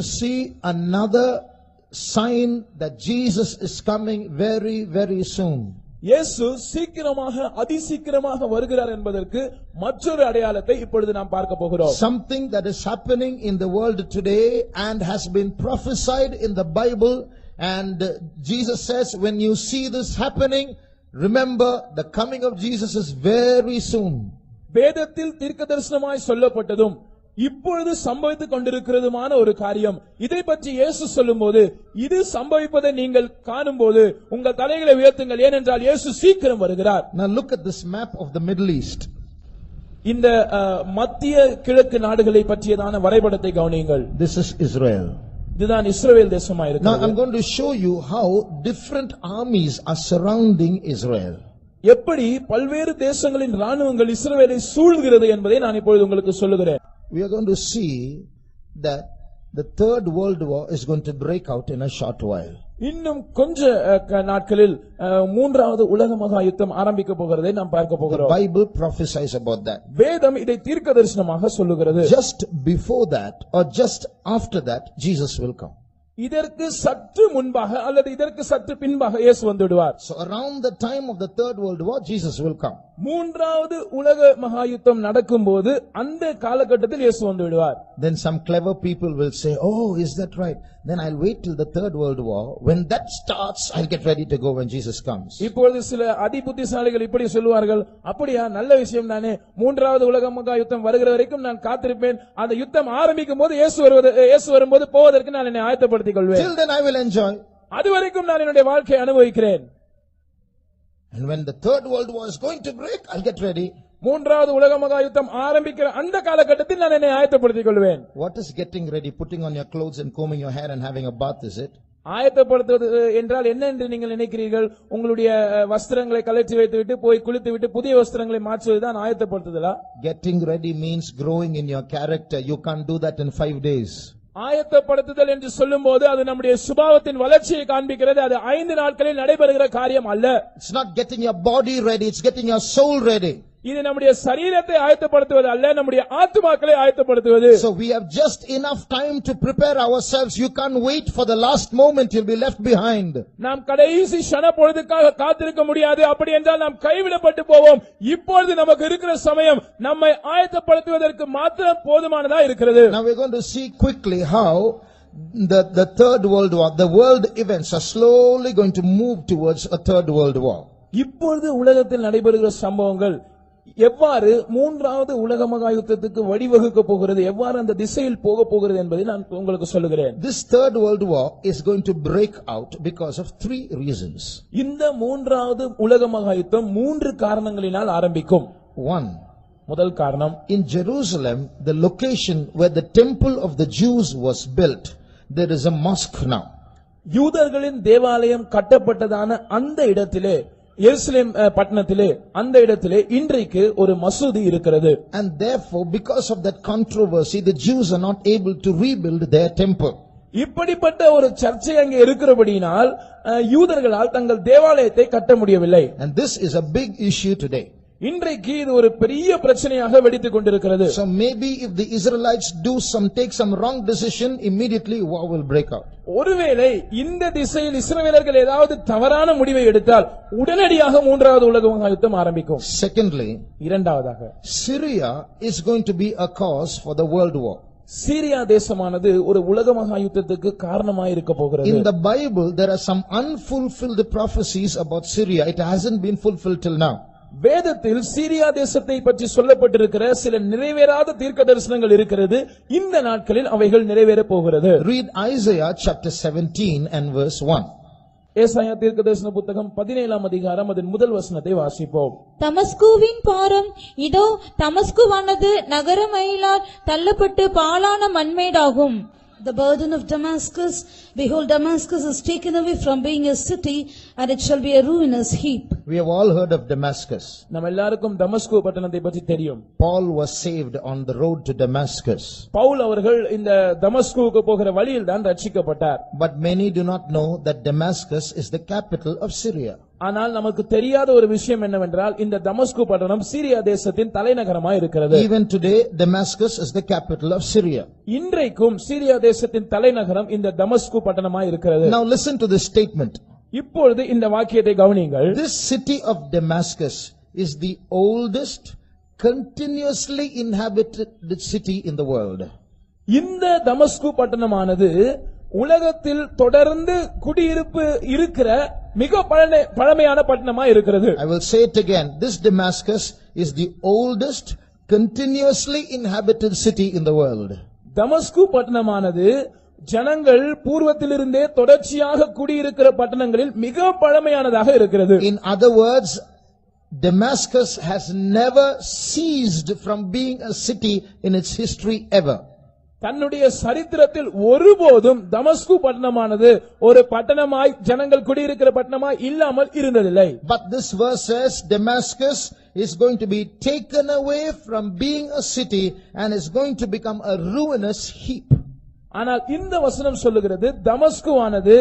to see another sign that Jesus is coming very, very soon. இயேசு சீக்கிரமாக அதிசீக்கிரமாக வருகிறார் என்பதற்கு மற்றொரு அடையாளத்தை இப்பொழுது நாம் பார்க்க போகிறோம். Something that is happening in the world today and has been prophesied in the Bible, and Jesus says, when you see this happening, remember the coming of Jesus is very soon. வேதத்தில் தீர்க்கதரிசனமாய் சொல்லப்பட்டதும் இப்பொழுது சம்பவித்துக் கொண்டிருக்கிறதுமான ஒரு காரியம். இதை பற்றி இயேசு சொல்லும்போது, இது சம்பவிப்பதை நீங்கள் காணும்போது உங்கள் தலைகளை உயர்த்துங்கள், ஏனென்றால் இயேசு சீக்கிரம் வருகிறார். Now look at this map of the Middle East. இந்த மத்திய கிழக்கு நாடுகளை பற்றியதான வரைபடத்தை கவனியுங்கள். This is Israel. இதுதான் இஸ்ரவேல் தேசமா இருக்கு. Now I'm going to show you how different armies are surrounding Israel. எப்படி பல்வேறு தேசங்களின் ராணுவங்கள் இஸ்ரவேலை சூழ்கிறது என்பதை நான் இப்பொழுது உங்களுக்கு சொல்லுகிறேன். We are going to see that the third world war is going to break out in a short while. இன்னும் கொஞ்ச நாட்களில் மூன்றாவது உலக மகா யுத்தம் ஆரம்பிக்க போகிறதை நாம் பார்க்க போகிறோம். The Bible prophesies about that. வேதம் இதை தீர்க்கதரிசனமாக சொல்லுகிறது. Just before that or just after that Jesus will come. இதற்கு சற்று முன்பாக அல்லது இதற்கு சற்று பின்பாக இயேசு வந்து விடுவார். So around the time of the third world war Jesus will come. மூன்றாவது உலக மகா யுத்தம் நடக்கும்போது அந்த காலகட்டத்தில் இயேசு வந்து விடுவார். Then some clever people will say, oh, is that right? Then I'll wait till the third world war. When that starts, I'll get ready to go when Jesus comes. இப்பொழுது சில அதிபுத்திசாலிகள் இப்படி சொல்வார்கள், அப்படியா, நல்ல விஷயம் தானே, மூன்றாவது உலக மகா யுத்தம் வருகிற வரைக்கும் நான் காத்திருப்பேன், அந்த யுத்தம் ஆரம்பிக்கும் போது இயேசு வரும்போது போவதற்கு நான் என்னை ஆயத்தப்படுத்திக் கொள்வேன். Till then I will enjoy. அதுவரைக்கும் நான் என்னுடைய வாழ்க்கையை அனுபவிக்கிறேன். And when the third world war is going to break, I'll get ready. மூன்றாவது உலக மகா யுத்தம் ஆரம்பிக்கிற அந்த காலகட்டத்தில் நான் என்னை ஆயத்தப்படுத்திக் கொள்வேன். What is getting ready? Putting on your clothes and combing your hair and having a bath, is it? ஆயத்தப்படுத்துவது என்றால் என்ன என்று நீங்கள் நினைக்கிறீர்கள்? உங்களுடைய வஸ்திரங்களை கழற்றி வைத்துவிட்டு போய் குளித்துவிட்டு புதிய வஸ்திரங்களை மாற்றுவதுதான் ஆயத்தப்படுத்துதலா? Getting ready means growing in your character. You can't do that in 5 days. ஆயத்தப்படுத்துதல் என்று சொல்லும்போது அது நம்முடைய சுபாவத்தின் வளர்ச்சியை காண்பிக்கிறது. அது 5 நாட்களில் நடைபெறுகிற காரியம் அல்ல. It's not getting your body ready, it's getting your soul ready. இது நம்முடைய சரீரத்தை ஆயத்தப்படுத்துவது அல்ல, நம்முடைய ஆத்துமாக்களை ஆயத்தப்படுத்துவது. So we have just enough time to prepare ourselves. You can't wait for the last moment, you'll be left behind. நாம் கடைசி க்ஷண பொழுதுக்காக காத்திருக்க முடியாது. அப்படி என்றால் நாம் கைவிடப்பட்டு போவோம். இப்பொழுது நமக்கு இருக்கிற சமயம் நம்மை ஆயத்தப்படுத்துவதற்கு மாத்திரம் போதுமானதா இருக்கிறது. Now we're going to see quickly how the third world war, the world events are slowly going to move towards a third world war. இப்பொழுது உலகத்தில் நடைபெறுகிற சம்பவங்கள் எவ்வாறு மூன்றாவது உலக மகா யுத்தத்துக்கு வழிவகுக்க போகிறது, எவ்வாறு அந்த திசையில் போக போகிறது என்பதை நான் உங்களுக்கு சொல்லுகிறேன். This third world war is going to break out because of 3 reasons. இந்த மூன்றாவது உலக மகா யுத்தம் 3 காரணங்களினால் ஆரம்பிக்கும். 1. முதல் காரணம், in Jerusalem, the location where the temple of the Jews was built, there is a mosque now. யூதர்களின் தேவாலயம் கட்டப்பட்டதான அந்த இடத்திலே, எருசலேம் பட்டணத்திலே, அந்த இடத்திலே இன்றைக்கு ஒரு மசூதி இருக்கிறது. And therefore, because of that controversy, the Jews are not able to rebuild their temple. இப்படிப்பட்ட ஒரு சர்ச்சை அங்கே இருக்கிறபடியினால் யூதர்களால் தங்கள் தேவாலயத்தை கட்ட முடியவில்லை. And this is a big issue today. இன்றைக்கு இது ஒரு பெரிய பிரச்சனையாக வெடித்துக் கொண்டிருக்கிறது. So maybe if the Israelites take some wrong decision, immediately war will break out. ஒருவேளை இந்த திசையில் இஸ்ரவேலர்கள் ஏதாவது தவறான முடிவை எடுத்தால் உடனடியாக மூன்றாவது உலக மகா யுத்தம் ஆரம்பிக்கும். Secondly, இரண்டாவதாக, Syria is going to be a cause for the world war. Syria தேசமானது ஒரு உலக மகா யுத்தத்துக்கு காரணமாக இருக்க போகிறது. In the Bible there are some unfulfilled prophecies about Syria. It hasn't been fulfilled till now. வேதத்தில் சீரியா தேசத்தை பற்றி சொல்லப்பட்டிருக்கிற சில நிறைவேறாத தீர்க்க தரிசனங்கள் இருக்கிறது. இந்த நாட்களில் அவைகள் நிறைவேற போகிறது. Read Isaiah chapter 17 and verse 1. ஏசாயா தீர்க்க தரிசன புத்தகம் 17ஆம் அதிகாரம் அதன் முதல் வசனத்தை வாசிப்போம். தமஸ்குவின் பாரம் இதோ, தமஸ்குவானது நகரமயிலால் தள்ளப்பட்டு பாழான மண்மேடாகும். The burden of Damascus, behold, Damascus is taken away from being a city, and it shall be a ruinous heap. We have all heard of Damascus. நம்ம எல்லாருக்கும் தமஸ்கு பட்டணத்தை பற்றி தெரியும். Paul was saved on the road to Damascus. Pavul அவர்கள் இந்த தமஸ்குவுக்கு போகிற வழியில் தான் ரட்சிக்கப்பட்டார். But many do not know that Damascus is the capital of Syria. ஆனால் நமக்கு தெரியாத ஒரு விஷயம் என்னவென்றால் இந்த தமஸ்கு பட்டணம் சீரியா தேசத்தின் தலைநகரமாய் இருக்கிறது. Even today Damascus is the capital of Syria. இன்றைக்கும் சீரியா தேசத்தின் தலைநகரம் இந்த தமஸ்கு பட்டணமாய் இருக்கிறது. Now listen to this statement. இப்பொழுது இந்த வாக்கியத்தை கவனியுங்கள். This city of Damascus is the oldest continuously inhabited city in the world. இந்த தமஸ்கு பட்டணமானது உலகத்தில் தொடர்ந்து குடியிருப்பு இருக்கிற மிக பழமையான பட்டணமா இருக்கிறது. I will say it again. This Damascus is the oldest continuously inhabited city in the world. தமஸ்கு பட்டணமானது ஜனங்கள் பூர்வத்திலிருந்தே தொடர்ச்சியாக குடியிருக்கிற பட்டணங்களில் மிக பழமையானதாக இருக்கிறது. In other words, Damascus has never ceased from being a city in its history ever. தன்னுடைய சரித்திரத்தில் ஒருபோதும் தமஸ்கு பட்டணமானது ஒரு பட்டணமாய் ஜனங்கள் குடியிருக்கிற பட்டணமாய் இல்லாமல் இருந்ததில்லை. But this verse says Damascus is going to be taken away from being a city and is going to become a ruinous heap. ஆனால் இந்த வசனம் சொல்லுகிறது தமஸ்குவானது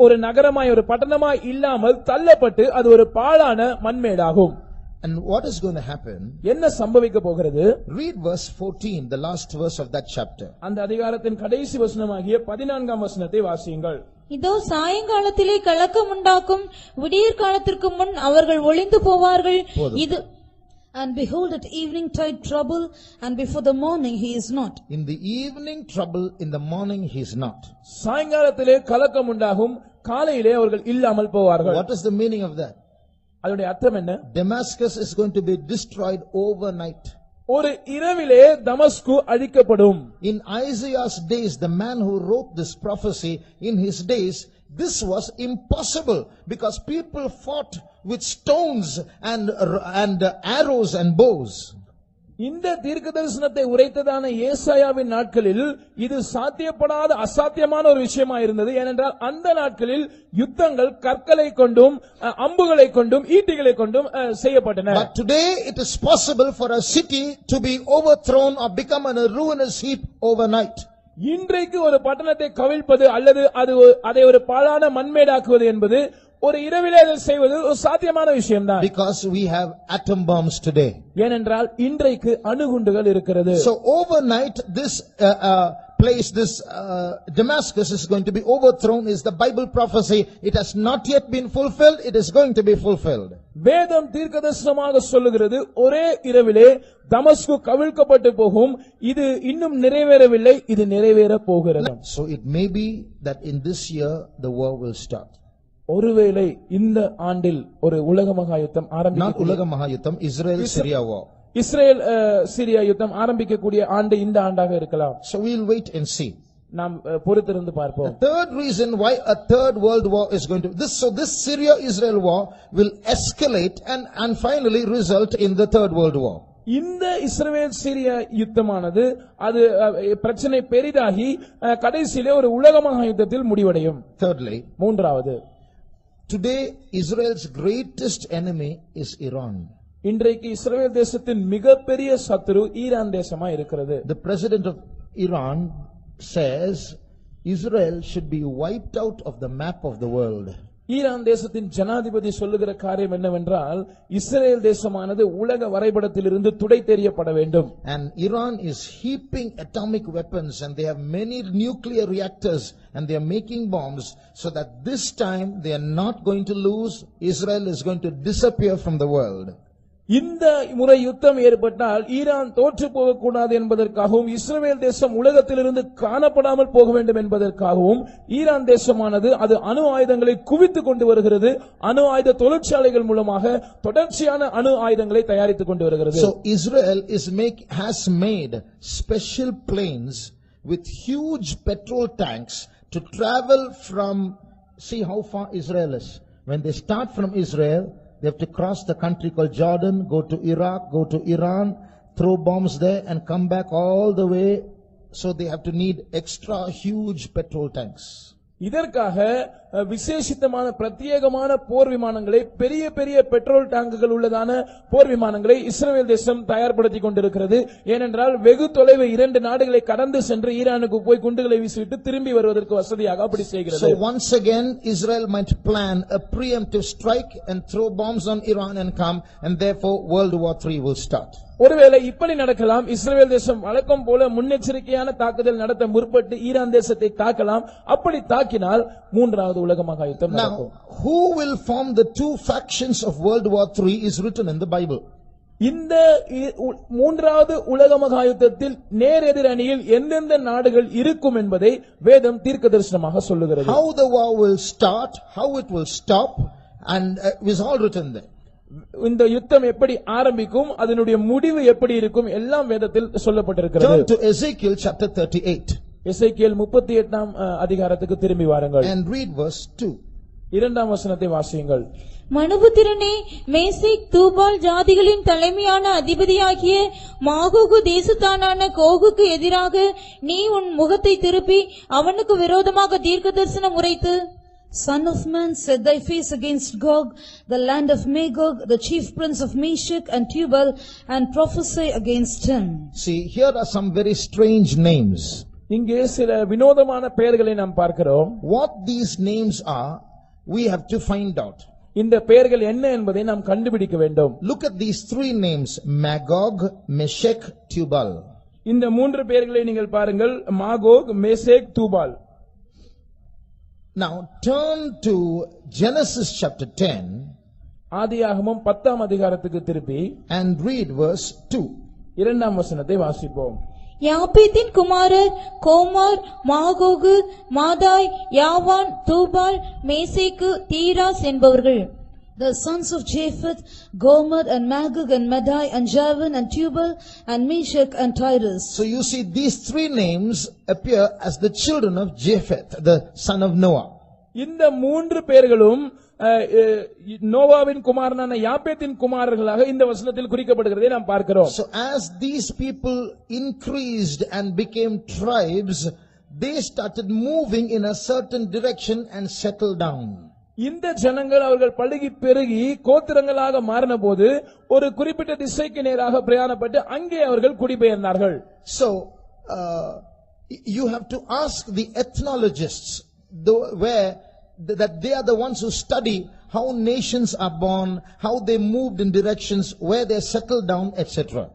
ஒரு நகரமாய் ஒரு பட்டணமாய் இல்லாமல் தள்ளப்பட்டு அது ஒரு பாழான மண்மேடாகும். And what is going to happen? என்ன சம்பவிக்க போகிறது? Read verse 14, the last verse of that chapter. அந்த அதிகாரத்தின் கடைசி வசனமாகிய 14ஆம் வசனத்தை வாசியுங்கள். இதோ சாயங்காலத்திலே கலக்கம் உண்டாக்கும், விடியற் காலத்திற்கு முன் அவர்கள் ஒளிந்து போவார்கள். இது And behold, at evening tide trouble, and before the morning he is not. In the evening trouble, in the morning he is not. சாயங்காலத்திலே கலக்கம் உண்டாகும், காலையிலே அவர்கள் இல்லாமல் போவார்கள். What is the meaning of that? அதனுடைய அர்த்தம் என்ன? Damascus is going to be destroyed overnight. ஒரு இரவிலே தமஸ்கு அழிக்கப்படும். In Isaiah's days, the man who wrote this prophecy, in his days, this was impossible because people fought with stones and arrows and bows. இந்த தீர்க்கதரிசனத்தை உரைத்ததான ஏசாயாவின் நாட்களில் இது சாத்தியப்படாத அசாத்தியமான ஒரு விஷயமா இருந்தது. ஏனென்றால் அந்த நாட்களில் யுத்தங்கள் கற்களை கொண்டும் அம்புகளை கொண்டும் ஈட்டிகளை கொண்டும் செய்யப்பட்டன. But today it is possible for a city to be overthrown or become a ruinous heap overnight. இன்றைக்கு ஒரு பட்டணத்தை கவிழ்ப்பது அல்லது அதை ஒரு பாழான மண்மேடாக்குவது என்பது ஒரு இரவிலே அதை செய்வது ஒரு சாத்தியமான விஷயம்தான். Because we have atom bombs today. ஏனென்றால் இன்றைக்கு அணுகுண்டுகள் இருக்கிறது. So overnight this place, this Damascus is going to be overthrown is the Bible prophecy. It has not yet been fulfilled. It is going to be fulfilled. வேதம் தீர்க்கதரிசனமாக சொல்லுகிறது ஒரே இரவிலே தமஸ்கு கவிழ்க்கப்பட்டு போகும். இது இன்னும் நிறைவேறவில்லை, இது நிறைவேற போகிறது. So it may be that in this year the war will start. ஒருவேளை இந்த ஆண்டில் ஒரு உலக மகா யுத்தம் Not உலக மகா யுத்தம், Israel Syria war. Israel Syria யுத்தம் ஆரம்பிக்கக்கூடிய ஆண்டு இந்த ஆண்டாக இருக்கலாம். So we'll wait and see. நாம் பொறுத்திருந்து பார்ப்போம். The third reason why a third world war is going to this Syria Israel war will escalate and finally result in the third world war. இந்த இஸ்ரவேல் சிரியா யுத்தமானது அது பிரச்சனை பெரிதாகி கடைசியிலே ஒரு உலக மகா யுத்தத்தில் முடிவடையும். Thirdly, மூன்றாவது, today Israel's greatest enemy is Iran. இன்றைக்கு இஸ்ரவேல் தேசத்தின் மிகப்பெரிய சத்துரு ஈரான் தேசமா இருக்கிறது. The president of Iran says Israel should be wiped out of the map of the world. Iran தேசத்தின் ஜனாதிபதி சொல்லுகிற காரியம் என்னவென்றால் இஸ்ரேல் தேசமானது உலக வரைபடத்திலிருந்து துடைத்தெறியப்பட வேண்டும். And Iran is heaping atomic weapons and they have many nuclear reactors and they are making bombs so that this time they are not going to lose. Israel is going to disappear from the world. இந்த முறை யுத்தம் ஏற்பட்டால் Iran தோற்று போகக்கூடாது என்பதற்காகவும் இஸ்ரவேல் தேசம் உலகத்திலிருந்து காணப்படாமல் போக வேண்டும் என்பதற்காகவும் ஈரான் தேசமானது அது அணு ஆயுதங்களை குவித்துக் கொண்டு வருகிறது. அணு ஆயுத தொழிற்சாலைகள் மூலமாக தொடர்ச்சியான அணு ஆயுதங்களை தயாரித்துக் கொண்டு வருகிறது. So Israel has made special planes with huge petrol tanks to travel from, see how far Israel is. When they start from Israel, they have to cross the country called Jordan, go to Iraq, go to Iran, throw bombs there and come back all the way. So they have to need extra huge petrol tanks. இதற்காக விசேஷித்தமான பிரத்யேகமான போர் விமானங்களை, பெரிய பெரிய petrol டாங்குகள் உள்ளதான போர் விமானங்களை இஸ்ரவேல் தேசம் தயார்படுத்திக் கொண்டிருக்கிறது. ஏனென்றால் வெகு தொலைவு 2 நாடுகளை கடந்து சென்று ஈரானுக்கு போய் குண்டுகளை வீசிவிட்டு திரும்பி வருவதற்கு வசதியாக அப்படி செய்கிறது. So once again Israel might plan a preemptive strike and throw bombs on Iran and come, and therefore World War III will start. ஒருவேளை இப்படி நடக்கலாம். இஸ்ரவேல் தேசம் வழக்கம் போல முன்னெச்சரிக்கையான தாக்குதல் நடத்த முற்பட்டு ஈரான் தேசத்தை தாக்கலாம். அப்படி தாக்கினால் மூன்றாவது உலக மகா யுத்தம் நடக்கும். Now, who will form the 2 factions of World War III is written in the Bible. இந்த மூன்றாவது உலக மகா யுத்தத்தில் நேர் எதிர் அணியில் எந்தெந்த நாடுகள் இருக்கும் என்பதை வேதம் தீர்க்கதரிசனமாக சொல்லுகிறது. How the war will start, how it will stop, and is all written there. இந்த யுத்தம் எப்படி ஆரம்பிக்கும், அதனுடைய முடிவு எப்படி இருக்கும், எல்லாம் வேதத்தில் சொல்லப்பட்டிருக்கிறது. Turn to Ezekiel chapter 38. எசேக்கியேல் 38ஆம் அதிகாரத்துக்கு திரும்பி வாருங்கள். And read verse 2. 2ஆம் வசனத்தை வாசியுங்கள். மனுபுத்திரனே, மேசேக் தூபால் ஜாதிகளின் தலைமையான அதிபதியாகிய மாகோகு தேசத்தானான கோகுக்கு எதிராக நீ உன் முகத்தை திருப்பி அவனுக்கு விரோதமாக தீர்க்க தரிசனம் உரைத்து, Son of man, set thy face against Gog, the land of Magog, the chief prince of Meshech and Tubal, and prophesy against him. See, here are some very strange names. இங்கே சில வினோதமான பெயர்களை நாம் பார்க்கிறோம். What these names are, we have to find out. இந்த பெயர்கள் என்ன என்பதை நாம் கண்டுபிடிக்க வேண்டும். Look at these 3 names: Magog, Meshech, Tubal. இந்த 3 பெயர்களை நீங்கள் பாருங்கள். Magog, Meshach, Tubal. Now turn to Genesis chapter 10 ஆதியாகமம் 10ஆம் அதிகாரத்துக்கு திருப்பி and read verse 2. 2ஆம் வசனத்தை வாசிப்போம். யாப்பேத்தின் குமாரர் கோமார், மாகோகு, மாதாய், யாவான், தூபால், மேசேக்கு, தீராஸ் என்பவர்கள். The sons of Japheth, Gomer and Magog and Madai and Javan and Tubal and Meshech and Tyrus. So you see, these 3 names appear as the children of Japheth, the son of Noah. இந்த 3 பெயர்களும் நோவாவின் குமாரனான யாப்பேத்தின் குமாரர்களாக இந்த வசனத்தில் குறிக்கப்படுகிறதை நாம் பார்க்கிறோம். So as these people increased and became tribes, they started moving in a certain direction and settled down. இந்த ஜனங்கள் அவர்கள் பழுகி பெருகி கோத்திரங்களாக மாறின போது ஒரு குறிப்பிட்ட திசைக்கு நேராக பிரயாணப்பட்டு அங்கே அவர்கள் குடிபெயர்ந்தார்கள். So you have to ask the ethnologists that they are the ones who study how nations are born, how they moved in directions, where they settled down, etc.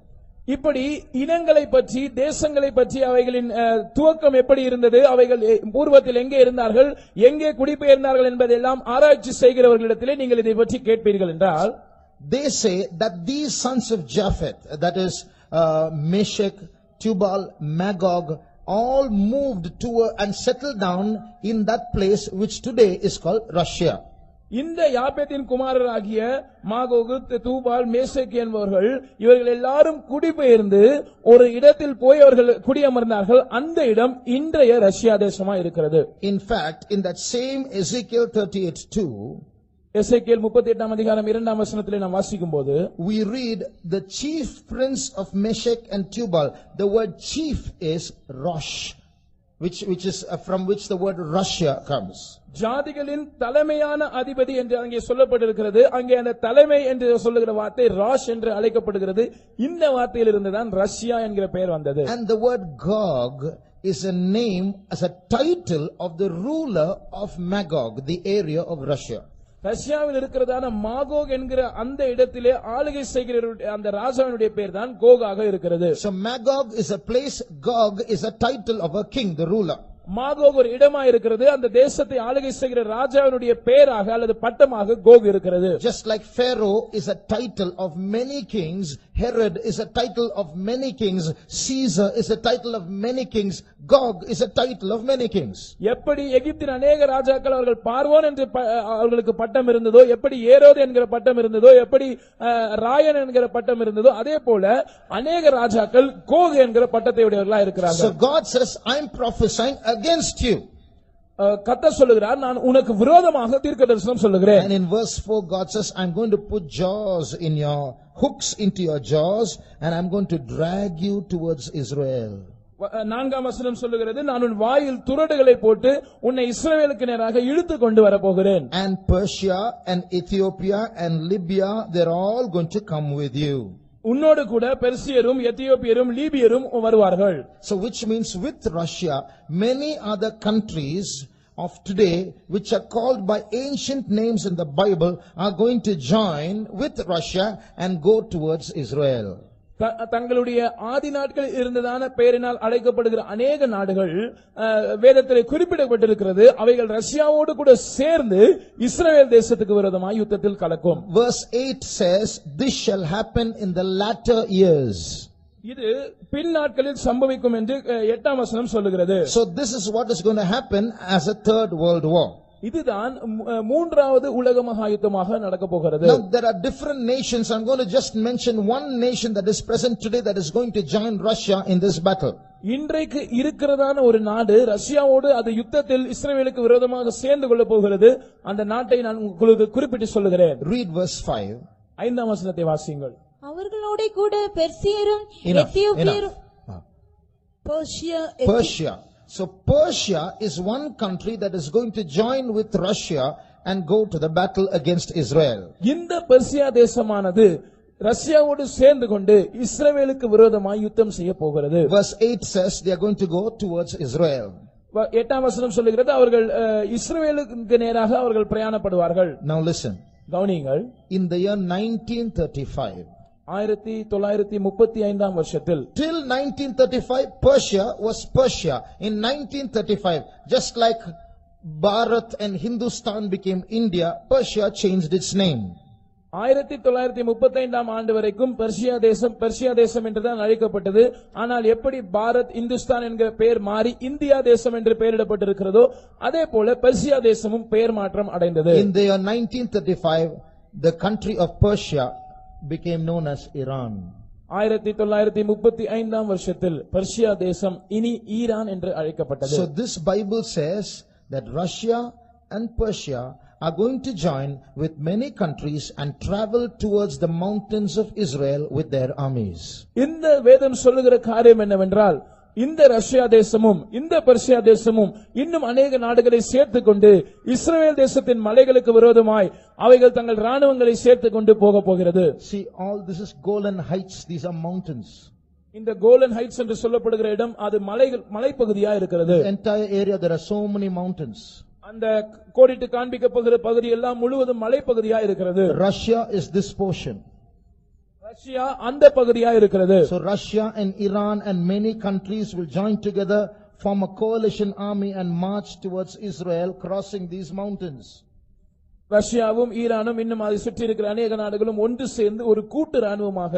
இப்படி இனங்களை பற்றி, தேசங்களை பற்றி, அவைகளின் துவக்கம் எப்படி இருந்தது, அவைகள் பூர்வத்தில் எங்கே இருந்தார்கள், எங்கே குடிபெயர்ந்தார்கள் என்பதெல்லாம் ஆராய்ச்சி செய்கிறவர்களிடத்திலே நீங்கள் இதை பற்றி கேட்பீர்கள் என்றால், they say that these sons of Japheth, that is Meshech, Tubal, Magog, all moved to and settled down in that place which today is called Russia. இந்த யாப்பேத்தின் குமாரராகிய மாகோகு, தூபால், மேசேக் என்பவர்கள் இவர்கள் எல்லாரும் குடிபெயர்ந்து ஒரு இடத்தில் போய் அவர்கள் குடியமர்ந்தார்கள். அந்த இடம் இன்றைய ரஷ்யா தேசமா இருக்கிறது. In fact, in that same Ezekiel 38:2, எசேக்கியேல் 38ஆம் அதிகாரம் 2ஆம் வசனத்திலே நாம் வாசிக்கும்போது, we read the chief prince of Meshech and Tubal. The word chief is Rosh, which is from which the word Russia comes. ஜாதிகளின் தலைமையான அதிபதி என்று அங்கே சொல்லப்பட்டிருக்கிறது. அங்கே அந்த தலைமை என்று சொல்லுகிற வார்த்தை ராஷ் என்று அழைக்கப்படுகிறது. இந்த வார்த்தையிலிருந்து தான் ரஷ்யா என்கிற பெயர் வந்தது. And the word Gog is a name, as a title of the ruler of Magog, the area of Russia. ரஷ்யாவில் இருக்கிறதான மாகோக் என்கிற அந்த இடத்திலே ஆளுகை செய்கிற அந்த ராஜாவினுடைய பெயர் தான் கோகாக இருக்கிறது. So Magog is a place, Gog is a title of a king, the ruler. Magog ஒரு இடமா இருக்கிறது. அந்த தேசத்தை ஆளுகை செய்கிற ராஜாவினுடைய பெயராக அல்லது பட்டமாக கோக் இருக்கிறது. Just like Pharaoh is a title of many kings, Herod is a title of many kings, Caesar is a title of many kings, Gog is a title of many kings. எப்படி எகிப்தின் अनेक ராஜாக்கள் அவர்கள் பார்வோன் என்று அவர்களுக்கு பட்டம் இருந்ததோ, எப்படி ஏரோது என்கிற பட்டம் இருந்ததோ, எப்படி ராயன் என்கிற பட்டம் இருந்ததோ, அதே போல अनेक ராஜாக்கள் கோக் என்கிற பட்டத்தை உடையவர்களாக இருக்கிறார்கள். So God says, I am prophesying against you. கர்த்தர் சொல்லுகிறார், நான் உனக்கு விரோதமாக தீர்க்கதரிசனம் சொல்லுகிறேன். And in verse 4 God says, I'm going to put jaws in your hooks into your jaws and I'm going to drag you towards Israel. நான்காம் வசனம் சொல்லுகிறது, நான் உன் வாயில் துறடுகளை போட்டு உன்னை இஸ்ரவேலுக்கு நேராக இழுத்து கொண்டு வரப்போகிறேன். And Persia and Ethiopia and Libya, they're all going to come with you. உன்னோடு கூட பெர்சியரும் எத்தியோப்பியரும் லீபியரும் வருவார்கள். So which means with Russia, many other countries of today which are called by ancient names in the Bible are going to join with Russia and go towards Israel. தங்களுடைய ஆதி நாட்களில் இருந்ததான பெயரினால் அழைக்கப்படுகிற அநேக நாடுகள் வேதத்திலே குறிப்பிடப்பட்டிருக்கிறது. அவைகள் ரஷ்யாவோடு கூட சேர்ந்து இஸ்ரவேல் தேசத்துக்கு விரோதமாக யுத்தத்தில் கலக்கும். Verse 8 says, this shall happen in the latter years. இது பின் நாட்களில் சம்பவிக்கும் என்று 8ஆம் வசனம் சொல்லுகிறது. So this is what is going to happen as a third world war. இதுதான் மூன்றாவது உலக மகா யுத்தமாக நடக்க போகிறது. Now there are different nations. I'm going to just mention one nation that is present today that is going to join Russia in this battle. இன்றைக்கு இருக்கிறதான ஒரு நாடு ரஷ்யாவோடு அது யுத்தத்தில் இஸ்ரவேலுக்கு விரோதமாக சேர்ந்து கொள்ள போகிறது. அந்த நாட்டை நான் உங்களுக்கு குறிப்பிட்டு சொல்லுகிறேன். Read verse 5. 5ஆம் வசனத்தை வாசியுங்கள். அவர்களோட கூட பெர்சியரும் எத்தியோப்பியரும் Persia. So Persia is one country that is going to join with Russia and go to the battle against Israel. இந்த பெர்சியா தேசமானது ரஷ்யாவோடு சேர்ந்து கொண்டு இஸ்ரவேலுக்கு விரோதமாக யுத்தம் செய்ய போகிறது. Verse 8 says they are going to go towards Israel. 8ஆம் வசனம் சொல்லுகிறது, அவர்கள் இஸ்ரவேலுக்கு நேராக அவர்கள் பிரயாணப்படுவார்கள். Now listen. கவனியுங்கள். In the year 1935, 1935ஆம் வருஷத்தில், till 1935 Persia was Persia. In 1935, just like Bharat and Hindustan became India, Persia changed its name. 1935ஆம் ஆண்டு வரைக்கும் பெர்சியா தேசம் என்றுதான் அழைக்கப்பட்டது. ஆனால் எப்படி பாரத் இந்துஸ்தான் என்கிற பெயர் மாறி இந்தியா தேசம் என்று பெயரிடப்பட்டிருக்கிறதோ அதே போல பெர்சியா தேசமும் பெயர் மாற்றம் அடைந்தது. In the year 1935, the country of Persia became known as Iran. 1935ஆம் வருஷத்தில் பெர்சியா தேசம் இனி ஈரான் என்று அழைக்கப்பட்டது. So this Bible says that Russia and Persia are going to join with many countries and travel towards the mountains of Israel with their armies. இந்த வேதம் சொல்லுகிற காரியம் என்னவென்றால், இந்த ரஷ்யா தேசமும் இந்த பெர்சியா தேசமும் இன்னும் அநேக நாடுகளை சேர்த்துக் கொண்டு இஸ்ரவேல் தேசத்தின் மலைகளுக்கு விரோதமாய் அவைகள் தங்கள் ராணுவங்களை சேர்த்துக் கொண்டு போக போகிறது. See, all this is Golan Heights. These are mountains. இந்த கோலன் ஹைட்ஸ் என்று சொல்லப்படுகிற இடம் அது மலைப்பகுதியா இருக்கிறது. The entire area there are so many mountains. அந்த கோடிட்டு காண்பிக்கப்படுகிற பகுதி எல்லாம் முழுவதும் மலைப்பகுதியா இருக்கிறது. Russia is this portion. Russia அந்த பகுதியா இருக்கிறது. So Russia and Iran and many countries will join together, form a coalition army and march towards Israel, crossing these mountains. ரஷ்யாவும் ஈரானும் இன்னும் அதை சுற்றி இருக்கிற அநேக நாடுகளும் ஒன்று சேர்ந்து ஒரு கூட்டு ராணுவமாக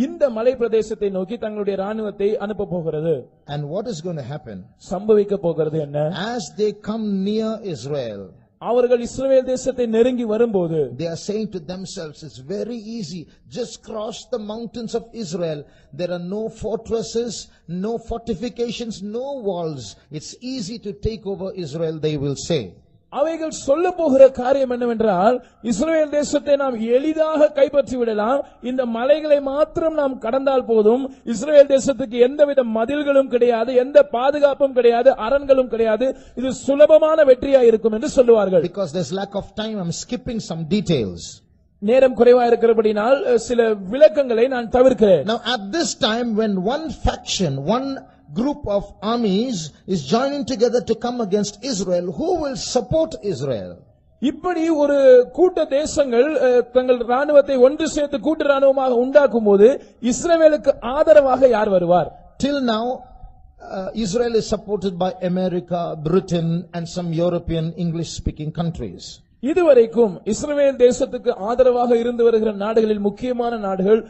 இந்த மலை பிரதேசத்தை நோக்கி தங்களுடைய ராணுவத்தை அனுப்ப போகிறது. And what is going to happen? சம்பவிக்க போகிறது என்ன? As they come near Israel, அவர்கள் இஸ்ரவேல் தேசத்தை நெருங்கி வரும்போது they are saying to themselves, it's very easy, just cross the mountains of Israel. There are no fortresses, no fortifications, no walls. It's easy to take over Israel, they will say. அவைகள் சொல்ல போகிற காரியம் என்னவென்றால், இஸ்ரவேல் தேசத்தை நாம் எளிதாக கைப்பற்றி விடலாம், இந்த மலைகளை மாத்திரம் நாம் கடந்தால் போதும், இஸ்ரவேல் தேசத்துக்கு எந்தவித மதில்களும் கிடையாது, எந்த பாதுகாப்பும் கிடையாது, அரண்களும் கிடையாது, இது சுலபமான வெற்றியா இருக்கும் என்று சொல்லுவார்கள். Because there's lack of time, I'm skipping some details. நேரம் குறைவா இருக்கிறபடினால் சில விளக்கங்களை நான் தவிர்க்கிறேன். Now at this time, when one faction, one group of armies is joining together to come against Israel, who will support Israel? இப்படி ஒரு கூட்ட தேசங்கள் தங்கள் ராணுவத்தை ஒன்று சேர்த்து கூட்டு ராணுவமாக உண்டாக்கும் போது இஸ்ரவேலுக்கு ஆதரவாக யார் வருவார்? Till now, Israel is supported by America, Britain and some European English speaking countries. இதுவரைக்கும் இஸ்ரவேல் தேசத்துக்கு ஆதரவாக இருந்து வருகிற நாடுகளில் முக்கியமான நாடுகள்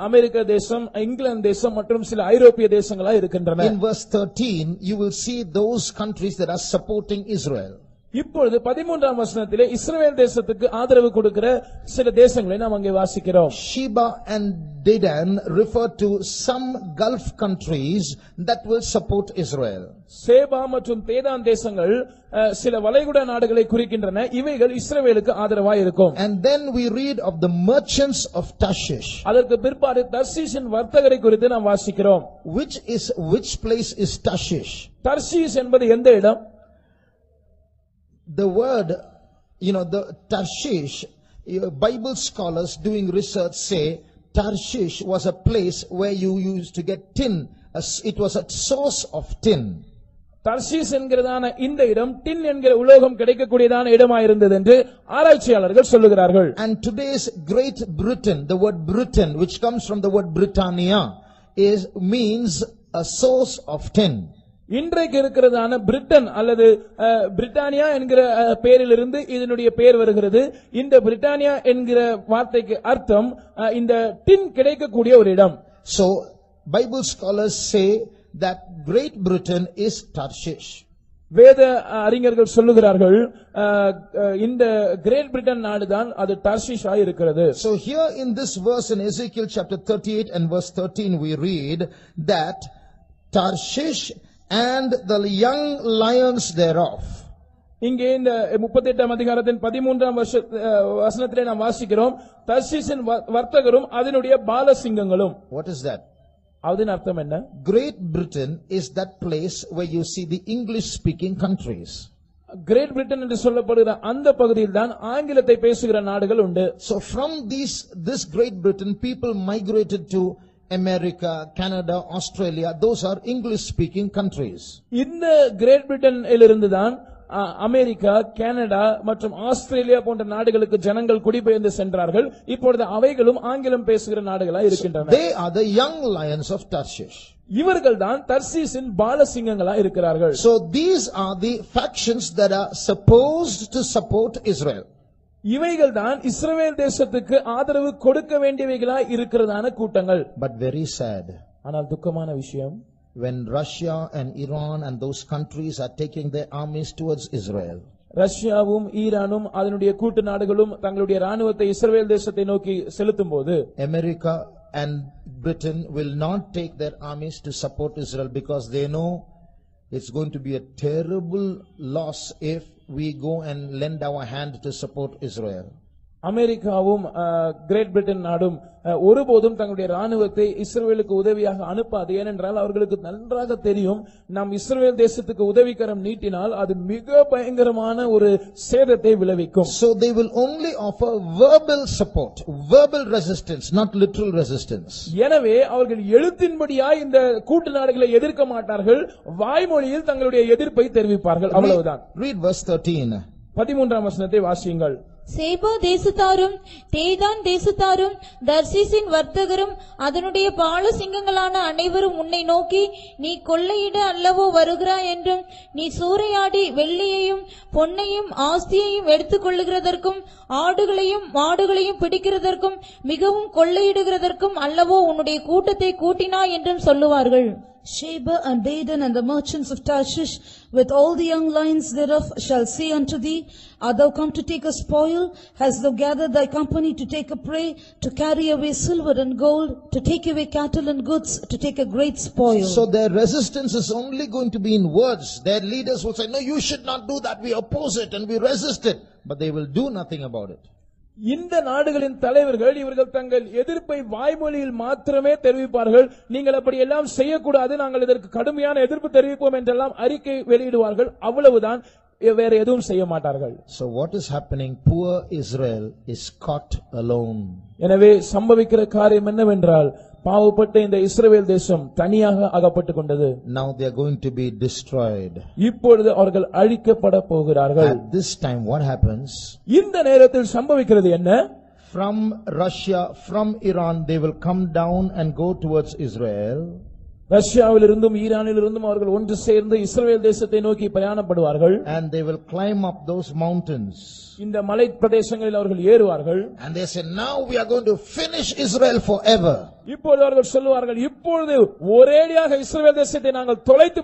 அமெரிக்க தேசம், இங்கிலாந்து தேசம் மற்றும் சில ஐரோப்பிய தேசங்களா இருக்கின்றன. In verse 13 you will see those countries that are supporting Israel. இப்பொழுது 13ஆம் வசனத்திலே இஸ்ரவேல் தேசத்துக்கு ஆதரவு கொடுக்கிற சில தேசங்களை நாம் அங்கே வாசிக்கிறோம். Sheba and Dedan refer to some Gulf countries that will support Israel. சேபா மற்றும் தேதான் தேசங்கள் சில வளைகுடா நாடுகளை குறிக்கின்றன. இவைகள் இஸ்ரவேலுக்கு ஆதரவாய் இருக்கும். And then we read of the merchants of Tarshish. அதற்கு பிற்பாடு தர்ஷீஷின் வர்த்தகரை குறித்து நாம் வாசிக்கிறோம். Which place is Tarshish? Tarshish என்பது எந்த இடம்? The word, the Tarshish, Bible scholars doing research say Tarshish was a place where you used to get tin. It was a source of tin. தர்ஷீஸ் என்கிறதான இந்த இடம் டின் என்கிற உலோகம் கிடைக்கக்கூடியதான இடமாயிருந்தது என்று ஆராய்ச்சியாளர்கள் சொல்லுகிறார்கள். And today's Great Britain, the word Britain, which comes from the word Britannia, means a source of tin. இன்றைக்கு இருக்கிறதான பிரிட்டன் அல்லது பிரிட்டானியா என்கிற பெயரிலிருந்து இதனுடைய பெயர் வருகிறது. இந்த பிரிட்டானியா என்கிற வார்த்தைக்கு அர்த்தம் இந்த டின் கிடைக்கக்கூடிய ஒரு இடம். So Bible scholars say that Great Britain is Tarshish. வேத அறிஞர்கள் சொல்லுகிறார்கள் இந்த கிரேட் பிரிட்டன் நாடுதான் அது டார்ஷிஷ் ஆய் இருக்கிறது. So here in this verse in Ezekiel chapter 38 and verse 13 we read that Tarshish and the young lions thereof. இங்கே இந்த 38ஆம் அதிகாரத்தின் 13ஆம் வசனத்திலே நாம் வாசிக்கிறோம் தர்ஷீஷின் வர்த்தகரும் அதனுடைய பாலசிங்கங்களும். What is that? அதன் அர்த்தம் என்ன? Great Britain is that place where you see the English speaking countries. Great Britain என்று சொல்லப்படுகிற அந்த பகுதியில் தான் ஆங்கிலத்தை பேசுகிற நாடுகள் உண்டு. So from this Great Britain people migrated to America, Canada, Australia. Those are English speaking countries. இந்த கிரேட் பிரிட்டனிலிருந்து தான் அமெரிக்கா, கனடா மற்றும் ஆஸ்திரேலியா போன்ற நாடுகளுக்கு ஜனங்கள் குடிபெயர்ந்து சென்றார்கள். இப்பொழுது அவைகளும் ஆங்கிலம் பேசுகிற நாடுகளாய் இருக்கின்றன. They are the young lions of Tarshish. இவர்கள் தான் தர்ஷீஷின் பாலசிங்கங்களாய் இருக்கிறார்கள். So these are the factions that are supposed to support Israel. இவைகள் தான் இஸ்ரவேல் தேசத்துக்கு ஆதரவு கொடுக்க வேண்டியவைகளாய் இருக்கிறதான கூட்டங்கள். But very sad. ஆனால் துக்கமான விஷயம், when Russia and Iran and those countries are taking their armies towards Israel. ரஷ்யாவும் ஈரானும் அதனுடைய கூட்டு நாடுகளும் தங்களுடைய ராணுவத்தை இஸ்ரவேல் தேசத்தை நோக்கி செலுத்தும் போது America and Britain will not take their armies to support Israel because they know it's going to be a terrible loss if we go and lend our hand to support Israel. அமெரிக்காவும் great Britain நாடும் ஒருபோதும் தங்களுடைய ராணுவத்தை இஸ்ரவேலுக்கு உதவியாக அனுப்பாது. ஏனென்றால் அவர்களுக்கு நன்றாக தெரியும் நாம் இஸ்ரவேல் தேசத்துக்கு உதவிக்கரம் நீட்டினால் அது மிக பயங்கரமான ஒரு சேதத்தை விளைவிக்கும். So they will only offer verbal support, verbal resistance, not literal resistance. எனவே அவர்கள் எழுத்தின்படியாய் இந்த கூட்டு நாடுகளை எதிர்க்க மாட்டார்கள், வாய்மொழியில் தங்களுடைய எதிர்ப்பை தெரிவிப்பார்கள், அவ்வளவுதான். Read verse 13. 13ஆம் வசனத்தை வாசியுங்கள். சேபா தேசத்தாரும் தேதான் தேசத்தாரும் தர்ஷீஷின் வர்த்தகரும் அதனுடைய பாலசிங்கங்களான அனைவரும் உன்னை நோக்கி நீ கொள்ளையிட அல்லவோ வருகிறாய் என்றும் நீ சூறையாடி வெள்ளியையும் பொன்னையும் ஆஸ்தியையும் எடுத்துக் கொள்ளுகிறதற்கும் ஆடுகளையும் மாடுகளையும் பிடிக்கிறதற்கும் மிகவும் கொள்ளையிடுகிறதற்கும் அல்லவோ உன்னுடைய கூட்டத்தை கூட்டினாய் என்றும் சொல்லுவார்கள். Sheba and Dedan and the merchants of Tarshish with all the young lions thereof shall say unto thee, art thou come to take a spoil? Hast thou gathered thy company to take a prey, to carry away silver and gold, to take away cattle and goods, to take a great spoil? So their resistance is only going to be in words. Their leaders will say, no, you should not do that. We oppose it and we resist it. But they will do nothing about it. இந்த நாடுகளின் தலைவர்கள் இவர்கள் தங்கள் எதிர்ப்பை வாய்மொழியில் மாத்திரமே தெரிவிப்பார்கள். நீங்கள் அப்படி எல்லாம் செய்யக்கூடாது, நாங்கள் இதற்கு கடுமையான எதிர்ப்பு தெரிவிப்போம் என்றெல்லாம் அறிக்கை வெளியிடுவார்கள், அவ்வளவுதான், வேற எதுவும் செய்ய மாட்டார்கள். So what is happening? Poor Israel is caught alone. எனவே சம்பவிக்கிற காரியம் என்னவென்றால் பாவப்பட்ட இந்த இஸ்ரவேல் தேசம் தனியாக அகப்பட்டுக் கொண்டது. Now they are going to be destroyed. இப்பொழுது அவர்கள் அழிக்கப்பட போகிறார்கள். At this time what happens? இந்த நேரத்தில் சம்பவிக்கிறது என்ன? From Russia, from Iran, they will come down and go towards Israel. ரஷ்யாவிலிருந்தும் ஈரானிலிருந்தும் அவர்கள் ஒன்று சேர்ந்து இஸ்ரவேல் தேசத்தை நோக்கி பிரயாணப்படுவார்கள். And they will climb up those mountains. இந்த மலை பிரதேசங்களில் அவர்கள் ஏறுவார்கள். And they say, now we are going to finish Israel forever. இப்பொழுது அவர்கள் சொல்லுவார்கள், இப்பொழுது ஒரேடியாக இஸ்ரவேல் தேசத்தை நாங்கள் தொலைத்து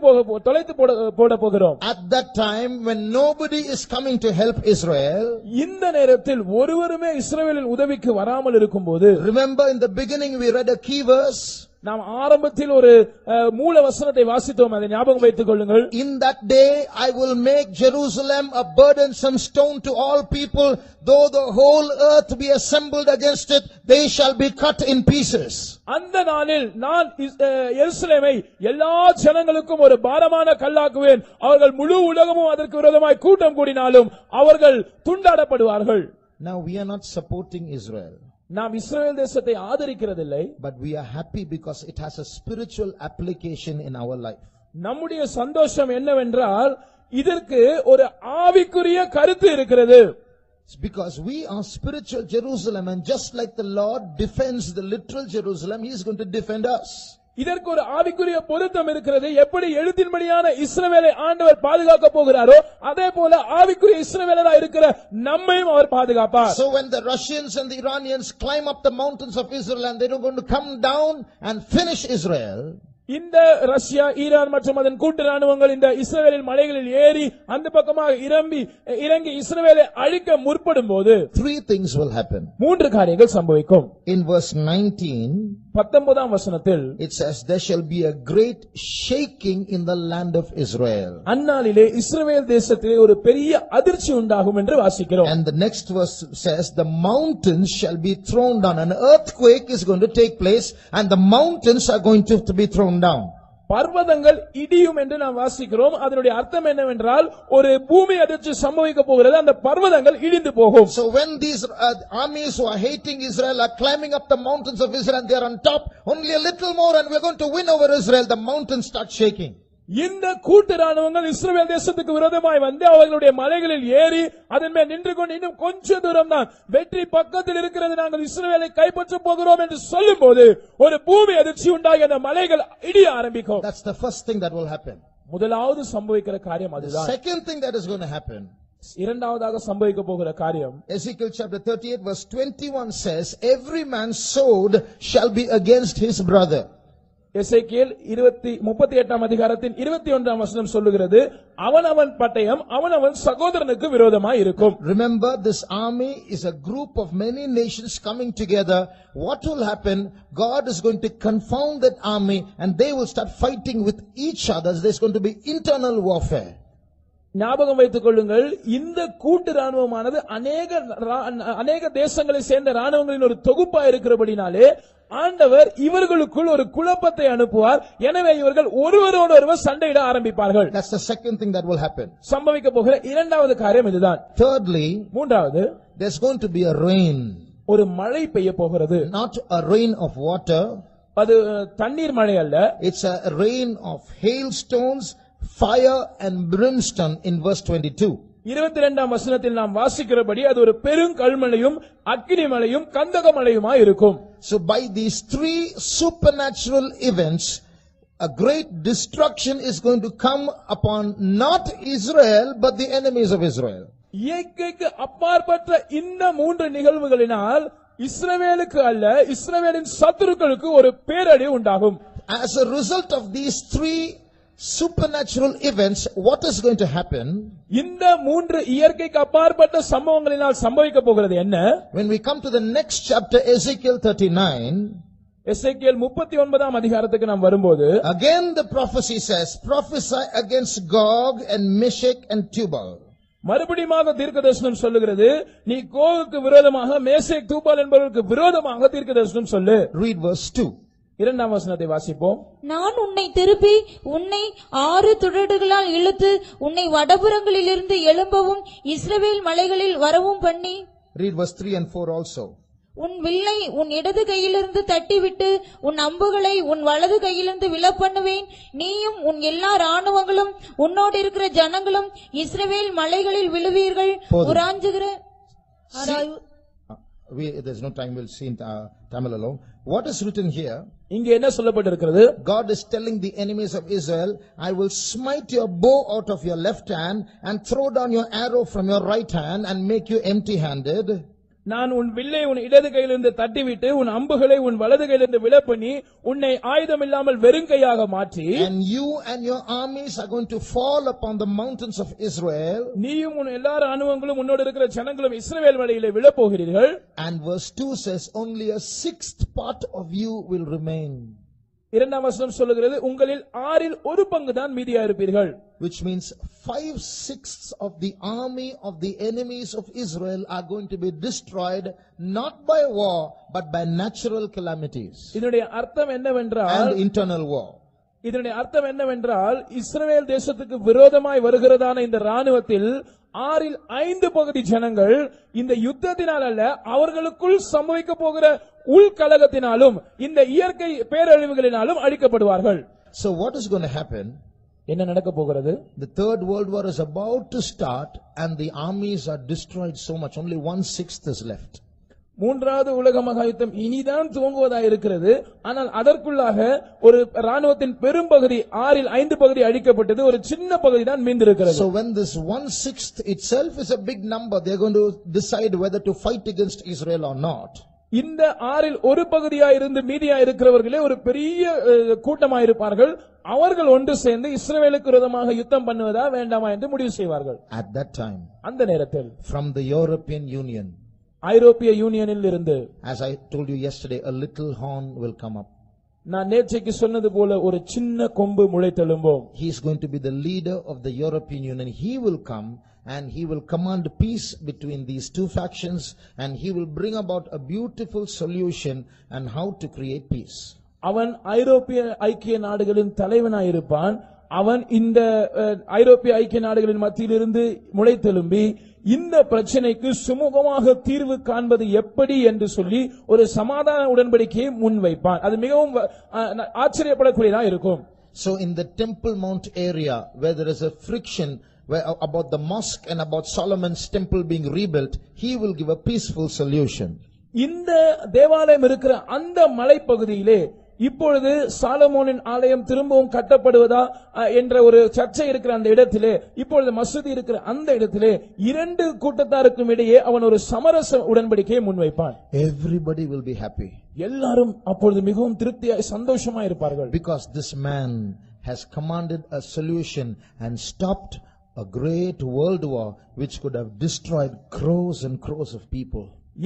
போட போகிறோம். At that time when nobody is coming to help Israel, இந்த நேரத்தில் ஒருவருமே இஸ்ரவேலின் உதவிக்கு வராமல் இருக்கும்போது, remember in the beginning we read a key verse. நாம் ஆரம்பத்தில் ஒரு மூல வசனத்தை வாசித்தோம், அதை ஞாபகம் வைத்துக் கொள்ளுங்கள். In that day I will make Jerusalem a burdensome stone to all people, though the whole earth be assembled against it, they shall be cut in pieces. அந்த நாளில் நான் எருசலேமை எல்லா ஜனங்களுக்கும் ஒரு பாரமான கல்லாக்குவேன், அவர்கள் முழு உலகமும் அதற்கு விரோதமாய் கூட்டம் கூடினாலும் அவர்கள் துண்டாடப்படுவார்கள். Now we are not supporting Israel, நாம் இஸ்ரவேல் தேசத்தை ஆதரிக்கிறதில்லை, but we are happy because it has a spiritual application in our life. நம்முடைய சந்தோஷம் என்னவென்றால் இதற்கு ஒரு ஆவிக்குரிய கருத்து இருக்கிறது. It's because we are spiritual Jerusalem, and just like the Lord defends the literal Jerusalem, He is going to defend us. இதற்கு ஒரு ஆவிக்குரிய பொருத்தம் இருக்கிறது. எப்படி எழுத்தின்படியான இஸ்ரவேலை ஆண்டவர் பாதுகாக்க போகிறாரோ, அதே போல ஆவிக்குரிய இஸ்ரவேலராய் இருக்கிற நம்மையும் அவர் பாதுகாப்பார். So when the Russians and the Iranians climb up the mountains of Israel and they are going to come down and finish Israel, இந்த ரஷ்யா, ஈரான் மற்றும் அதன் கூட்டு ராணுவங்கள் இந்த இஸ்ரவேலின் மலைகளில் ஏறி அந்த பக்கமாக இறங்கி இஸ்ரவேலை அழிக்க முற்படும் போது, three things will happen. மூன்று காரியங்கள் சம்பவிக்கும். In verse 19, 19ஆம் வசனத்தில் it says there shall be a great shaking in the land of Israel. அந்நாளிலே இஸ்ரவேல் தேசத்திலே ஒரு பெரிய அதிர்ச்சி உண்டாகும் என்று வாசிக்கிறோம். And the next verse says the mountains shall be thrown down. An earthquake is going to take place and the mountains are going to be thrown down. பர்வதங்கள் இடியும் என்று நாம் வாசிக்கிறோம். அதனுடைய அர்த்தம் என்னவென்றால் ஒரு பூமி அதிர்ச்சி சம்பவிக்க போகிறது, அந்த பர்வதங்கள் இடிந்து போகும். So when these armies who are hating Israel are climbing up the mountains of Israel and they are on top, only a little more and we are going to win over Israel, the mountains start shaking. இந்த கூட்டு ராணுவங்கள் இஸ்ரவேல் தேசத்துக்கு விரோதமாய் வந்து அவர்களுடைய மலைகளில் ஏறி அதன் மேல் நின்று கொண்டு இன்னும் கொஞ்ச தூரம் தான் வெற்றி பக்கத்தில் இருக்கிறது, நாங்கள் இஸ்ரவேலை கைப்பற்ற போகிறோம் என்று சொல்லும் போது ஒரு பூமி அதிர்ச்சி உண்டாகி அந்த மலைகள் இடிய ஆரம்பிக்கும். That's the first thing that will happen. முதலாவது சம்பவிக்கிற காரியம் The அதுதான். second thing that is going to happen, இரண்டாவதாக சம்பவிக்க போகிற காரியம், Ezekiel chapter 38 verse 21 says, every man's sword shall be against his brother. எசேக்கியேல் 38ஆம் அதிகாரத்தின் 21ஆம் வசனம் சொல்லுகிறது, அவனவன் பட்டயம் அவனவன் சகோதரனுக்கு விரோதமாய் இருக்கும். Remember, this army is a group of many nations coming together. What will happen? God is going to confound that army and they will start fighting with each other. There's going to be internal warfare. ஞாபகம் வைத்துக் கொள்ளுங்கள், இந்த கூட்டு ராணுவமானது அநேக தேசங்களை சேர்ந்த ராணுவங்களின் ஒரு தொகுப்பா இருக்கிறபடினாலே ஆண்டவர் இவர்களுக்குள் ஒரு குழப்பத்தை அனுப்புவார். எனவே இவர்கள் ஒருவரோடு ஒருவர் சண்டையிட ஆரம்பிப்பார்கள். That's the second thing that will happen. சம்பவிக்க போகிற இரண்டாவது காரியம் இதுதான். Thirdly, மூன்றாவது, there's going to be a rain. ஒரு மழை பெய்ய போகிறது. Not a rain of water. அது தண்ணீர் மழை அல்ல. It's a rain of hailstones, fire and brimstone in verse 22. 22ஆம் வசனத்தில் நாம் வாசிக்கிறபடி அது ஒரு பெருங்கல்மழையும் அக்கினி மழையும் கந்தக மழையுமாய் இருக்கும். So by these three supernatural events, a great destruction is going to come upon not Israel but the enemies of Israel. இயற்கைக்கு அப்பாற்பட்ட இந்த மூன்று நிகழ்வுகளினால் இஸ்ரவேலுக்கு அல்ல, இஸ்ரவேலின் சத்துருக்களுக்கு ஒரு பேரழிவு உண்டாகும். As a result of these three supernatural events, what is going to happen? இந்த மூன்று இயற்கைக்கு அப்பாற்பட்ட சம்பவங்களினால் சம்பவிக்க போகிறது என்ன? When we come to the next chapter, Ezekiel 39, எசேக்கியேல் 39ஆம் அதிகாரத்துக்கு நாம் வரும்போது, again the prophecy says, prophesy against Gog and Meshech and Tubal. மறுபடியும் தீர்க்கதரிசனம் சொல்லுகிறது, நீ கோகுக்கு விரோதமாக மேசேக் தூபால் என்பவர்களுக்கு விரோதமாக தீர்க்கதரிசனம் சொல்லு. Read verse 2. இரண்டாம் வசனத்தை வாசிப்போம். நான் உன்னை திருப்பி உன்னை 6 துறடுகளால் இழுத்து உன்னை வடபுறங்களிலிருந்து எழும்பவும் இஸ்ரவேல் மலைகளில் வரவும் பண்ணி. Read verse 3 and 4 also. உன் வில்லை உன் இடது கையிலிருந்து தட்டிவிட்டு உன் அம்புகளை உன் வலது கையிலிருந்து விழப்பண்ணுவேன். நீயும் உன் எல்லா ராணுவங்களும் உன்னோடு இருக்கிற ஜனங்களும் இஸ்ரவேல் மலைகளில் விழுவீர்கள். உராஞ்சுகிற there's no time, we'll see in Tamil alone. What is written here? இங்கே என்ன சொல்லப்பட்டிருக்கிறது? God is telling the enemies of Israel, I will smite your bow out of your left hand and throw down your arrow from your right hand and make you empty handed. நான் உன் வில்லை உன் இடது கையிலிருந்து தட்டிவிட்டு உன் அம்புகளை உன் வலது கையிலிருந்து விலப்பண்ணி உன்னை ஆயுதம் இல்லாமல் வெறுங்கையாக மாற்றி and you and your armies are going to fall upon the mountains of Israel. நீயும் உன் எல்லா ராணுவங்களும் உன்னோடு இருக்கிற ஜனங்களும் இஸ்ரவேல் மலையிலே விழப்போகிறீர்கள். And verse 2 says only a sixth part of you will remain. இரண்டாம் வசனம் சொல்லுகிறது உங்களில் 1/6 தான் மீதியா இருப்பீர்கள். Which means 5/6 of the army of the enemies of Israel are going to be destroyed not by war but by natural calamities இதனுடைய அர்த்தம் என்னவென்றால் and internal war. இதனுடைய அர்த்தம் என்னவென்றால் இஸ்ரவேல் தேசத்துக்கு விரோதமாய் வருகிறதான இந்த ராணுவத்தில் 5/6 ஜனங்கள் இந்த யுத்தத்தினால் அல்ல அவர்களுக்குள் சம்பவிக்க போகிற உள்கலகத்தினாலும் இந்த இயற்கை பேரழிவுகளினாலும் அழிக்கப்படுவார்கள். So what is going to happen? என்ன நடக்க போகிறது? The third world war is about to start and the armies are destroyed so much, only 1/6 is left. மூன்றாவது உலக மகா யுத்தம் இனிதான் துவங்குவதாக இருக்கிறது. ஆனால் அதற்குள்ளாக ஒரு ராணுவத்தின் பெரும்பகுதி 5/6 அழிக்கப்பட்டது, ஒரு சின்ன பகுதி தான் மீந்திருக்கிறது. So when this 1/6 itself is a big number, they are going to decide whether to fight against Israel or not. இந்த 1/6 இருந்து மீதியா இருக்கிறவர்களே ஒரு பெரிய கூட்டமாக இருப்பார்கள். அவர்கள் ஒன்று சேர்ந்து இஸ்ரவேலுக்கு விரோதமாக யுத்தம் பண்ணுவதா வேண்டாமா என்று முடிவு செய்வார்கள். At that time, அந்த நேரத்தில் from the European Union, ஐரோப்பிய யூனியனில் இருந்து, as I told you yesterday, a little horn will come up. நான் நேற்றைக்கு சொன்னது போல ஒரு சின்ன கொம்பு முளைத்தெழும்பும். He is going to be the leader of the European Union. He will come and he will command peace between these two factions and he will bring about a beautiful solution and how to create peace. அவன் ஐரோப்பிய ஐக்கிய நாடுகளின் தலைவனாயிருப்பான். அவன் இந்த ஐரோப்பிய ஐக்கிய நாடுகளின் மத்தியிலிருந்து முளைத்தெழும்பி இந்த பிரச்சனைக்கு சுமூகமாக தீர்வு காண்பது எப்படி என்று சொல்லி ஒரு சமாதான உடன்படிக்கையை முன்வைப்பான். அது மிகவும் ஆச்சரியப்படக்கூடியதா இருக்கும். So in the Temple Mount area where there is a friction about the mosque and about Solomon's temple being rebuilt, he will give a peaceful solution. இந்த தேவாலயம் இருக்கிற அந்த மலைப்பகுதியிலே இப்பொழுது சாலமோனின் ஆலயம் திரும்பவும் கட்டப்படுவதா என்ற ஒரு சர்ச்சை இருக்கிற அந்த இடத்திலே, இப்பொழுது மசூதி இருக்கிற அந்த இடத்திலே இரண்டு கூட்டத்தாருக்கும் இடையே அவன் ஒரு சமரச உடன்படிக்கையை முன்வைப்பான். Everybody will be happy. எல்லாரும் அப்பொழுது மிகவும் திருப்தியாய் சந்தோஷமாய் இருப்பார்கள். Because this man has commanded a solution and stopped a great world war which could have destroyed crores and crores of people.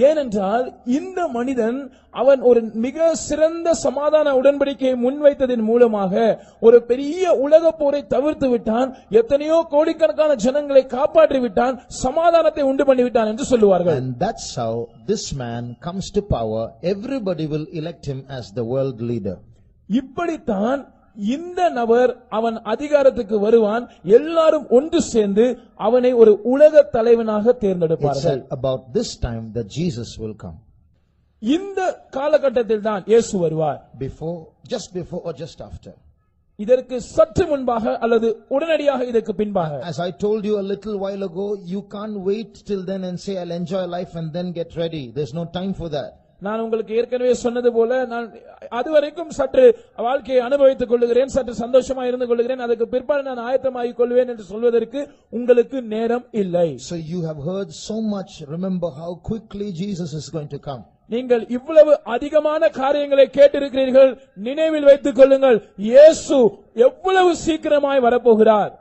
ஏனென்றால் இந்த மனிதன் அவன் ஒரு மிக சிறந்த சமாதான உடன்படிக்கையை முன்வைத்ததன் மூலமாக ஒரு பெரிய உலக போரை தவிர்த்து விட்டான், எத்தனையோ கோடிக்கணக்கான ஜனங்களை காப்பாற்றி விட்டான், சமாதானத்தை உண்டு பண்ணிவிட்டான் என்று சொல்லுவார்கள். And that's how this man comes to power. Everybody will elect him as the world leader. இப்படித்தான் இந்த நபர் அவன் அதிகாரத்துக்கு வருவான். எல்லாரும் ஒன்று சேர்ந்து அவனை ஒரு உலக தலைவனாக தேர்ந்தெடுப்பார்கள். About this time that Jesus will come. இந்த காலகட்டத்தில் தான் இயேசு வருவார். Just before or just after? இதற்கு சற்று முன்பாக அல்லது உடனடியாக இதற்கு பின்பாக? As I told you a little while ago, you can't wait till then and say I'll enjoy life and then get ready. There's no time for that. நான் உங்களுக்கு ஏற்கனவே சொன்னது போல நான் அதுவரைக்கும் சற்று வாழ்க்கையை அனுபவித்துக் கொள்ளுகிறேன், சற்று சந்தோஷமா இருந்து கொள்ளுகிறேன், அதுக்கு பிற்பாடு நான் ஆயத்தமாகிக் கொள்வேன் என்று சொல்வதற்கு உங்களுக்கு நேரம் இல்லை. So you have heard so much. Remember how quickly Jesus is going to come. நீங்கள் இவ்வளவு அதிகமான காரியங்களை கேட்டிருக்கிறீர்கள். நினைவில் வைத்துக் கொள்ளுங்கள், இயேசு எவ்வளவு சீக்கிரமாய் வரப்போகிறார்.